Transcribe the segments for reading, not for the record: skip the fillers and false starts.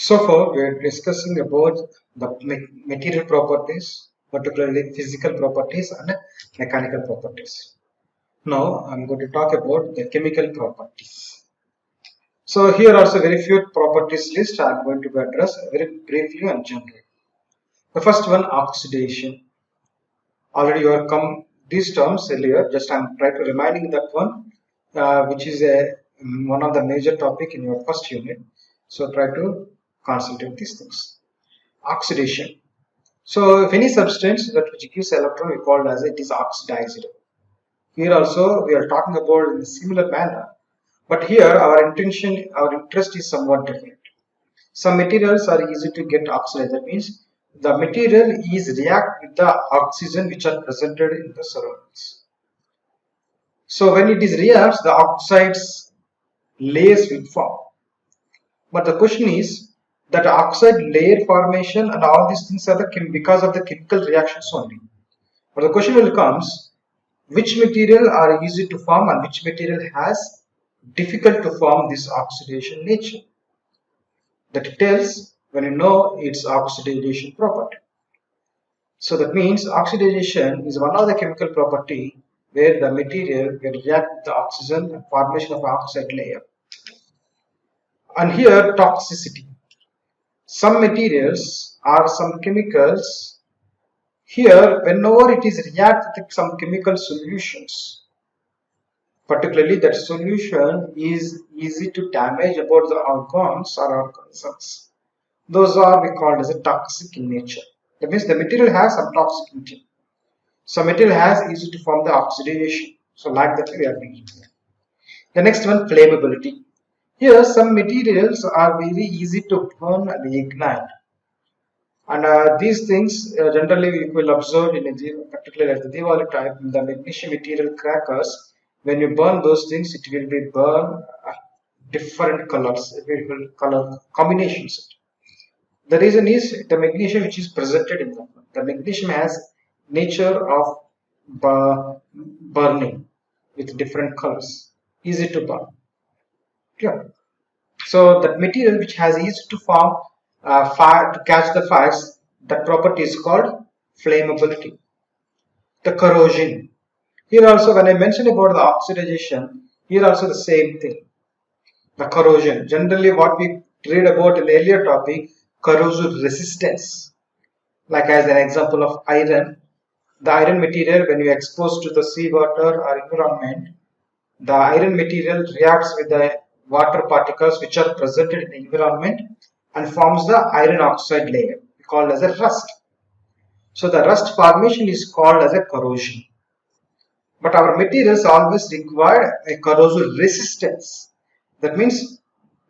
So far, we are discussing about the material properties, particularly physical properties and mechanical properties. Now, I'm going to talk about the chemical properties. So here also very few properties list I'm going to address very briefly and generally. The first one, oxidation. Already you have come these terms earlier. Just I'm trying to reminding that one, which is one of the major topic in your first unit. So try to concentrate these things. Oxidation. So if any substance that which gives electron, we call as it is oxidized. Here also we are talking about in a similar manner, but here our intention, our interest is somewhat different. Some materials are easy to get oxidized. That means the material is react with the oxygen which are presented in the surroundings. So when it is reacts, the oxides layers will form. But the question is that oxide layer formation and all these things are because of the chemical reactions only. But the question will comes, which material are easy to form and which material has difficult to form this oxidation nature. That tells when you know its oxidation property. So that means oxidation is one of the chemical property where the material will react with the oxygen and formation of oxide layer. And here toxicity. Some materials or some chemicals here whenever it is react with some chemical solutions, particularly that solution is easy to damage about the organs or organisms. Those are we called as a toxic in nature. That means the material has some toxicity. Some material has easy to form the oxidation. So like that we are being. The next one, flammability. Here some materials are very easy to burn and ignite. And these things generally we will observe in particularly at the Diwali time, the magnesium material crackers. When you burn those things, it will be burn different colors, it will color combinations. The reason is the magnesium which is presented in them. The magnesium has nature of burning with different colors, easy to burn. Yeah. So that material which has easy to form fire to catch the fires, that property is called flammability. The corrosion. Here also when I mentioned about the oxidation, here also the same thing. The corrosion. Generally what we read about in the earlier topic, corrosion resistance. Like as an example of iron, the iron material when you expose to the seawater or environment, the iron material reacts with the water particles which are present in the environment and forms the iron oxide layer called as a rust. So the rust formation is called as a corrosion. But our materials always require a corrosion resistance. That means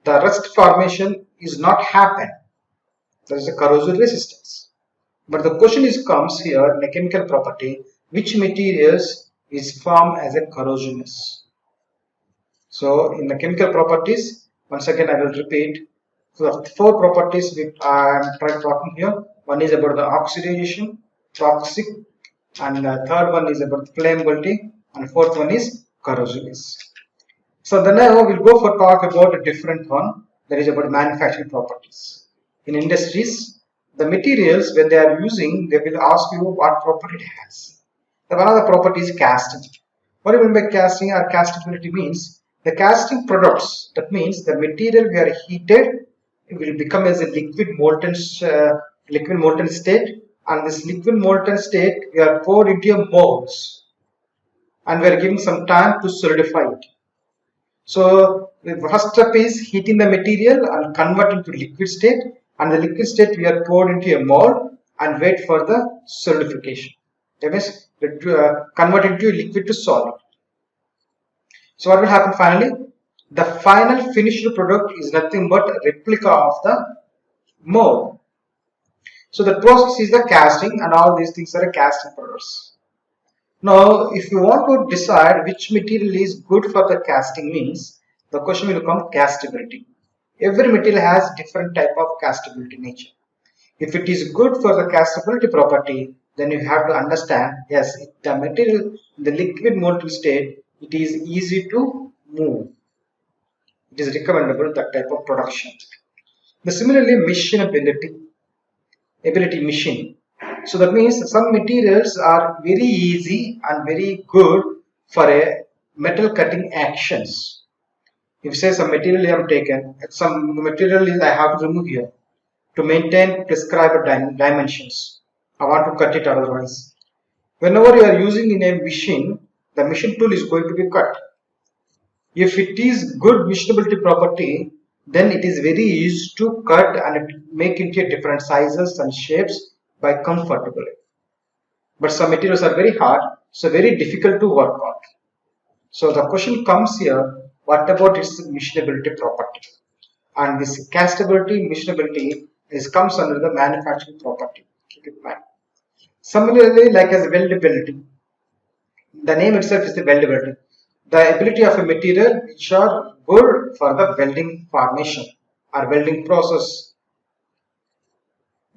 the rust formation is not happen. There is a corrosion resistance. But the question is comes here in a chemical property, which materials is formed as a corrosionous. So in the chemical properties, once again I will repeat. So the four properties which I am trying talking here. One is about the oxidation, toxic, and the third one is about flammability, and fourth one is corrosion. So then now we'll go for talk about a different one that is about manufacturing properties. In industries, the materials when they are using, they will ask you what property it has. The one of the property is casting. What do you mean by casting or castability means? The casting products, that means the material we are heated, it will become as a liquid molten state, and this liquid molten state we are poured into a molds and we are giving some time to solidify it. So the first step is heating the material and convert into liquid state, and the liquid state we are poured into a mold and wait for the solidification. That means convert into liquid to solid. So what will happen finally? The final finished product is nothing but a replica of the mold. So the process is the casting, and all these things are casting products. Now, if you want to decide which material is good for the casting means, the question will come castability. Every material has different type of castability nature. If it is good for the castability property, then you have to understand, yes, the material in the liquid molten state, it is easy to move. It is recommendable that type of production. The similarly ability machine. So that means some materials are very easy and very good for a metal cutting actions. If say some material I am taken, some material is I have to remove here to maintain prescribed dimensions. I want to cut it otherwise. Whenever you are using in a machine, the machine tool is going to be cut. If it is good machinability property, then it is very easy to cut and make into different sizes and shapes by comfortably. But some materials are very hard, so very difficult to work on. So the question comes here, what about its machinability property? And this castability, machinability comes under the manufacturing property. Keep it in mind. Similarly, like as weldability, the name itself is the weldability. The ability of a material which are good for the welding formation or welding process.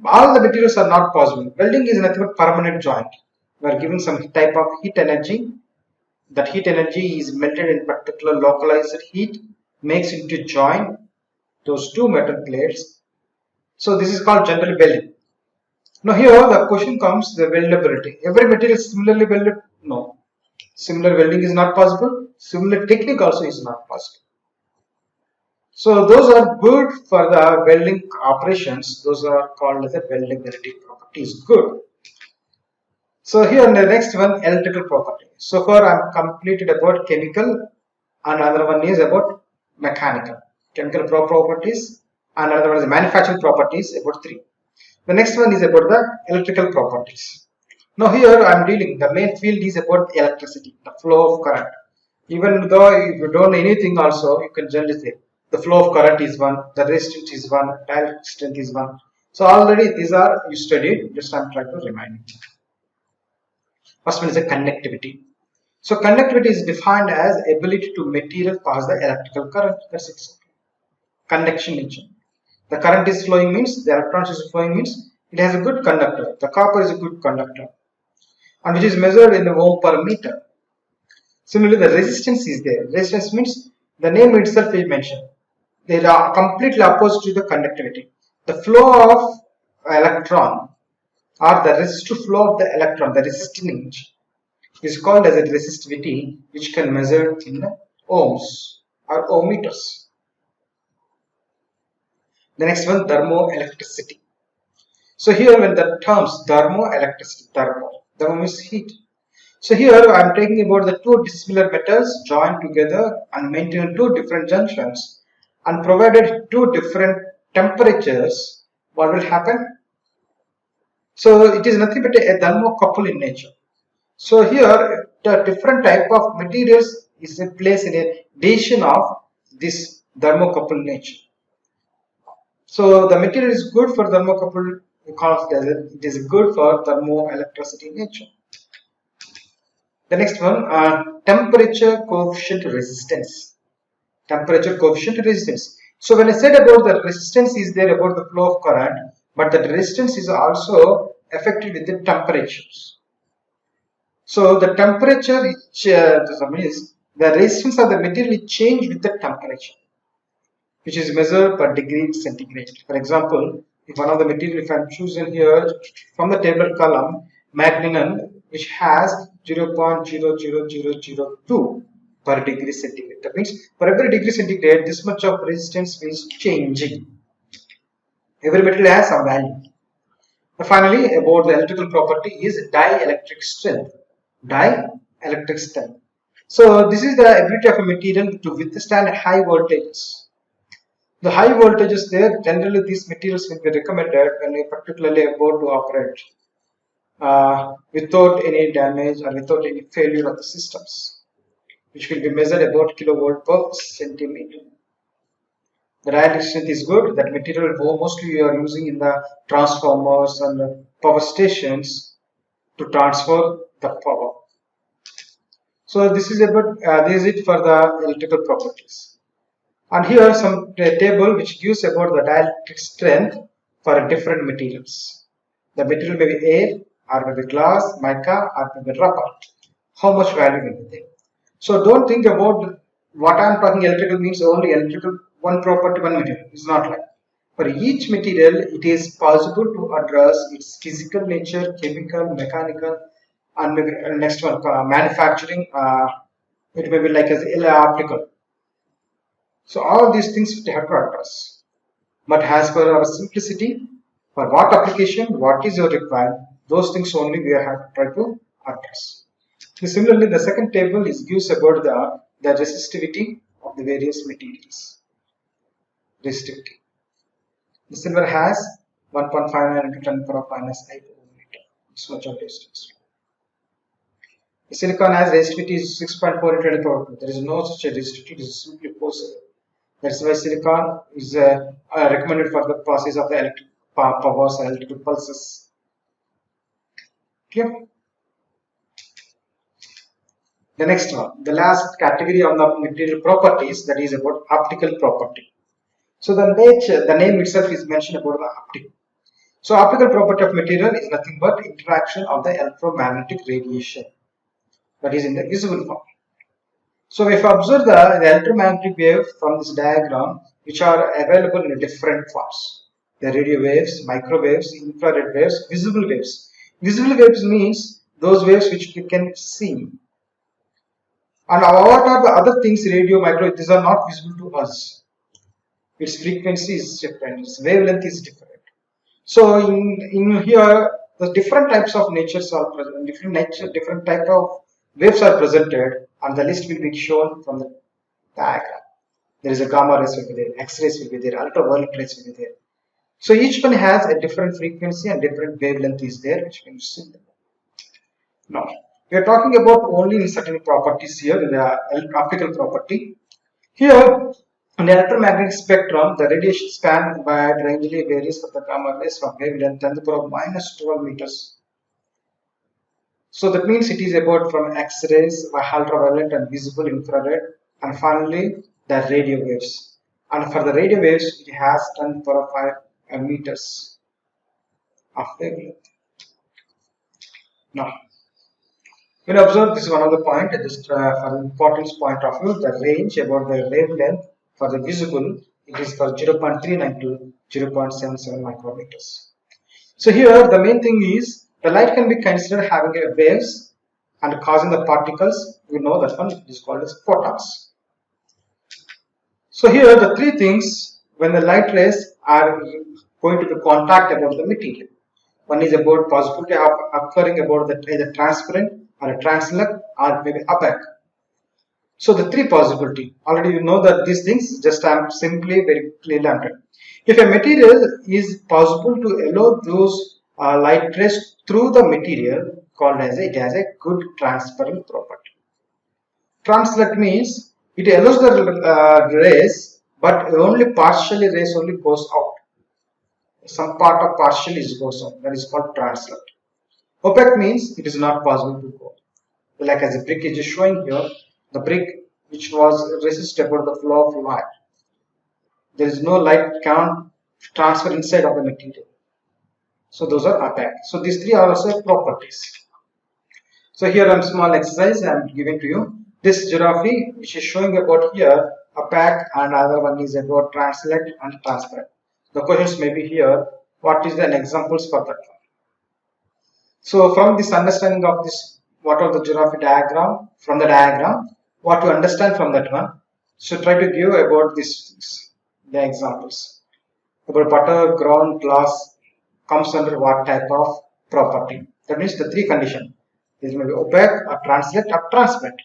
All the materials are not possible. Welding is nothing but permanent joint. We are given some type of heat energy. That heat energy is melted in particular localized heat, makes into joint those two metal plates. So this is called general welding. Now here the question comes the weldability. Every material is similarly welded? No. Similar welding is not possible. Similar technique also is not possible. So those are good for the welding operations. Those are called as the weldability properties. Good. So here the next one, electrical property. So far I am completed about chemical, and another one is about mechanical. Chemical properties, and another one is manufacturing properties, about 3. The next one is about the electrical properties. Now here I am dealing, the main field is about electricity, the flow of current. Even though if you don't know anything also, you can generally say the flow of current is one, the resistance is one, direct strength is one. So already these are you studied, just I am trying to remind you. First one is the conductivity. So conductivity is defined as ability to material pass the electrical current. That's it. Conduction nature. The current is flowing means the electrons is flowing means it has a good conductor. The copper is a good conductor, and which is measured in the ohm per meter. Similarly, the resistance is there. Resistance means the name itself is mentioned. They are completely opposite to the conductivity. The flow of electron or the resistive flow of the electron, the resistance, is called as a resistivity, which can measure in ohms or ohmmeters. The next one, thermoelectricity. So here when the terms thermoelectricity, thermo means heat. So here I am talking about the two dissimilar metals joined together and maintain two different junctions and provided two different temperatures. What will happen? So it is nothing but a thermocouple in nature. So here the different type of materials is in place in a decision of this thermocouple nature. So the material is good for thermocouple because it is good for thermoelectricity nature. The next one, temperature coefficient resistance. Temperature coefficient resistance. So when I said about the resistance is there about the flow of current, but that resistance is also affected with the temperatures. So the temperature means the resistance of the material change with the temperature, which is measured per degree centigrade. For example, if one of the material, if I am choosing here from the table column, magnenon, which has 0.00002 per degree centigrade. That means for every degree centigrade, this much of resistance is changing. Every material has some value. And finally, about the electrical property is dielectric strength. Dielectric strength. So this is the ability of a material to withstand high voltages. The high voltages there, generally these materials will be recommended when you particularly about to operate without any damage or without any failure of the systems, which will be measured about kilovolt per centimeter. The dielectric strength is good. That material mostly we are using in the transformers and power stations to transfer the power. So this is about this is it for the electrical properties. And here some table which gives about the dielectric strength for different materials. The material may be air, or maybe glass, mica, or maybe rubber. How much value will be there? So don't think about what I am talking electrical means only electrical, one property, one material. It's not like. For each material, it is possible to address its physical nature, chemical, mechanical, and maybe next one, manufacturing. It may be like as optical. So all these things we have to address. But as per our simplicity, for what application, what is your requirement, those things only we have to try to address. Similarly, the second table is gives about the resistivity of the various materials. Resistivity. The silver has 1.59 into 10 power minus 8 meter. It's much of resistance. The silicon has resistivity is 6.4 into 10 power 2. There is no such a resistivity, it is simply possible. That's why silicon is recommended for the process of the electric powers, electrical pulses. Clear? The next one, the last category of the material properties, that is about optical property. So the name itself is mentioned about the optic. So optical property of material is nothing but interaction of the electromagnetic radiation, that is in the visible form. So if you observe the electromagnetic wave from this diagram, which are available in different forms, the radio waves, microwaves, infrared waves, visible waves. Visible waves means those waves which you can see. And what are the other things, radio, microwave, these are not visible to us. Its frequency is different, its wavelength is different. So in here, the different types of natures are present, different type of waves are presented, and the list will be shown from the diagram. There is a gamma rays will be there, X-rays will be there, ultraviolet rays will be there. So each one has a different frequency and different wavelength is there, which can see. Now we are talking about only certain properties here, the optical property. Here, in the electromagnetic spectrum, the radiation span wide rangely varies from the gamma rays from wavelength 10 to the power minus 12 meters. So that means it is about from X-rays, ultraviolet and visible infrared, and finally the radio waves. And for the radio waves, it has 10 to the power 5 meters of wavelength. Now, when you observe, this is one of the point, just for importance point of view, the range about the wavelength for the visible, it is for 0.39 to 0.77 micrometers. So here the main thing is the light can be considered having a waves and causing the particles. We know that one is called as photons. So here the three things when the light rays are going to be contact about the material. One is about possibility of occurring about the either transparent or a translucent or maybe opaque. So the three possibility, already you know that these things, just I am simply very clearly under. If a material is possible to allow those light rays through the material, called as it has a good transparent property. Translucent means it allows the rays, but only partially rays only goes out. Some part of partial is goes out. That is called translucent. Opaque means it is not possible to go. Like as a brick is just showing here, the brick which was resist about the flow of light. There is no light can transfer inside of the material. So those are opaque. So these three are also properties. So here I'm small exercise I'm giving to you. This geography which is showing about here opaque and other one is about translucent and transparent. The questions may be here. What is the examples for that one? So from this understanding of this, what are the geography diagram, from the diagram, what to understand from that one. So try to give about this, the examples. About butter, ground, glass comes under what type of property. That means the three condition. This may be opaque or translucent or transparent.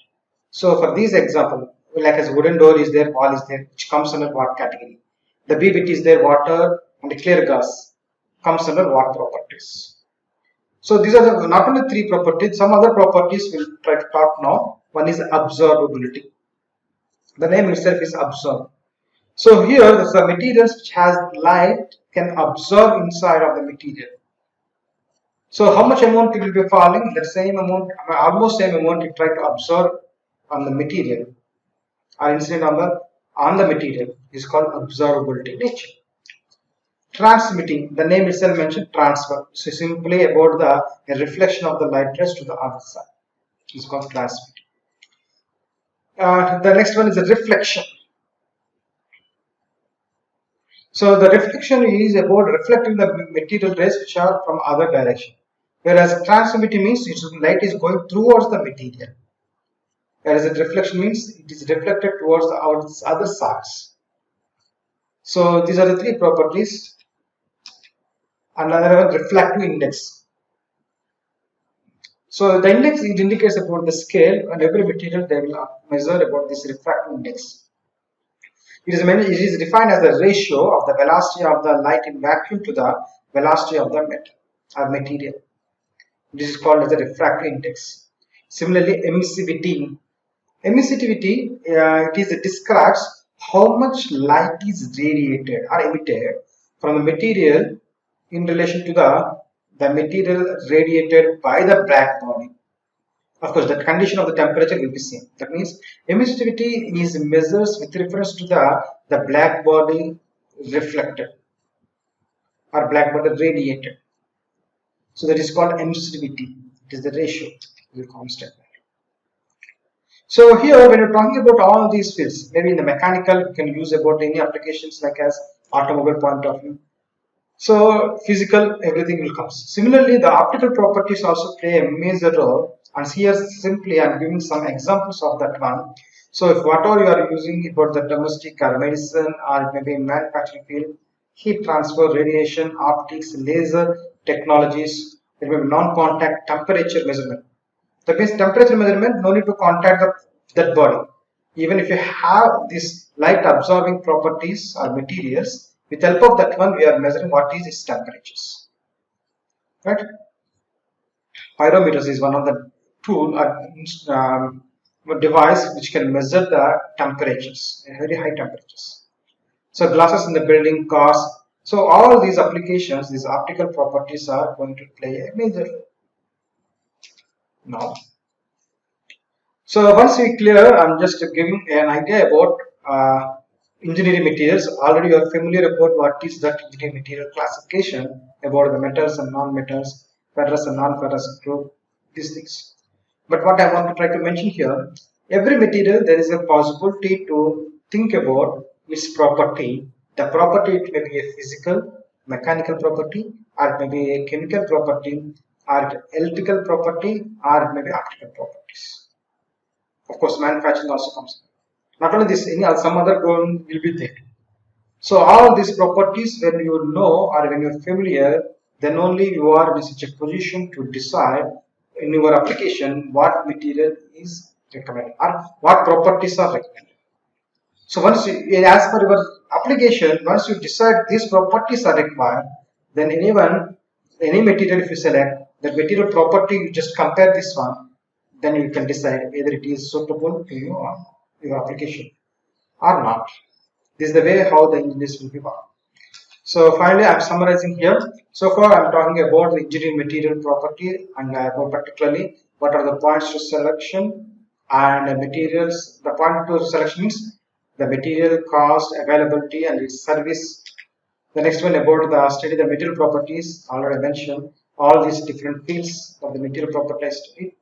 So for this example, like as wooden door is there, wall is there, which comes under what category? The BBT is there, water and clear gas comes under what properties? So these are the, not only three properties, some other properties we'll try to talk now. One is absorbability. The name itself is absorb. So here the materials which has light can absorb inside of the material. So how much amount it will be falling? The same amount, almost same amount you try to absorb on the material or incident on the material is called absorbability nature. Transmitting, the name itself mentioned transfer. So simply about the reflection of the light rays to the other side. It's called transmitting. The next one is a reflection. So the reflection is about reflecting the material rays which are from other direction. Whereas transmissivity means light is going towards the material. Whereas the reflection means it is reflected towards the other sides. So these are the three properties. Another one, refractive index. So the index, it indicates about the scale, and every material they will measure about this refractive index. It is defined as the ratio of the velocity of the light in vacuum to the velocity of the metal or material. This is called as the refractive index. Similarly, emissivity. It describes how much light is radiated or emitted from the material in relation to the material radiated by the black body. Of course, the condition of the temperature will be same. That means emissivity is measures with reference to the black body reflected or black body radiated. So that is called emissivity. It is the ratio, the constant. So here, when you're talking about all these fields, maybe in the mechanical, you can use about any applications like as automobile point of view. So physical, everything will come. Similarly, the optical properties also play a major role. And here simply I'm giving some examples of that one. So if whatever you are using about the domestic or medicine or maybe manufacturing field, heat transfer, radiation, optics, laser technologies, there may be non-contact temperature measurement. That means temperature measurement, no need to contact that body. Even if you have this light absorbing properties or materials, with help of that one, we are measuring what is its temperatures. Right? Pyrometers is one of the tool device which can measure the temperatures, very high temperatures. So glasses in the building, cars. So all these applications, these optical properties are going to play a major role. Now, so once we clear, I'm just giving an idea about engineering materials. Already you are familiar about what is that engineering material classification, about the metals and non-metals, ferrous and non-ferrous group, these things. But what I want to try to mention here, every material there is a possibility to think about its property. The property, it may be a physical, mechanical property, or it may be a chemical property, or electrical property, or it may be optical properties. Of course, manufacturing also comes. Not only this, any some other goal will be there. So all these properties, when you know or when you're familiar, then only you are in such a position to decide in your application what material is recommended or what properties are recommended. So once you, as per your application, once you decide these properties are required, then any material if you select, the material property you just compare this one, then you can decide whether it is suitable to you or your application or not. This is the way how the engineers will be working. So finally, I'm summarizing here. So far, I'm talking about the engineering material property and more particularly what are the points to selection and the materials. The point to selection means the material cost, availability, and its service. The next one about the study the material properties. Already mentioned all these different fields of the material property study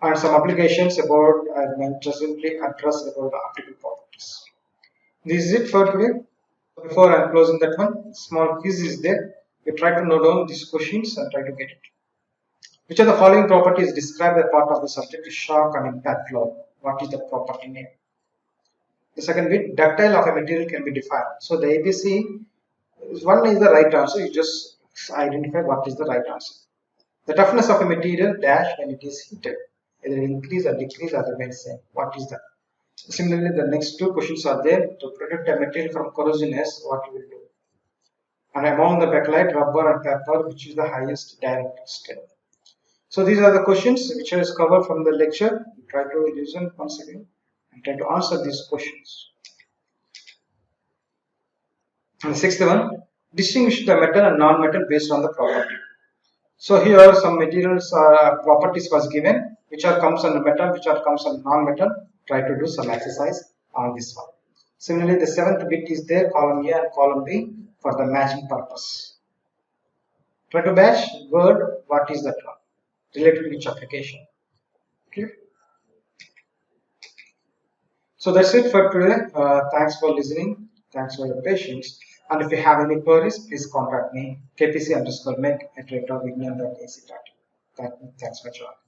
and some applications about I simply address about the optical properties. This is it for today. Before I'm closing that one, small quiz is there. You try to note down these questions and try to get it. Which of the following properties describe the part of the subject shock and impact law? What is the property name? The second bit, ductile of a material can be defined. So the ABC, one is the right answer. You just identify what is the right answer. The toughness of a material dash when it is heated, either increase or decrease or remain same. What is that? Similarly, the next two questions are there. To protect a material from corrosion,ness what you will do? And among the bakelite, rubber and paper, which is the highest direct scale. So these are the questions which I was covered from the lecture. Try to listen once again and try to answer these questions. And the sixth one, distinguish the metal and non-metal based on the property. So here some materials properties was given, which are comes under metal, which are comes under non-metal. Try to do some exercise on this one. Similarly, the seventh bit is there, column A and column B for the matching purpose. Try to match word, what is that one? Related to which application. Okay. So that's it for today. Thanks for listening. Thanks for your patience. And if you have any queries, please contact me, kpc_mech@rectorvignan.ac.in. Thanks for joining.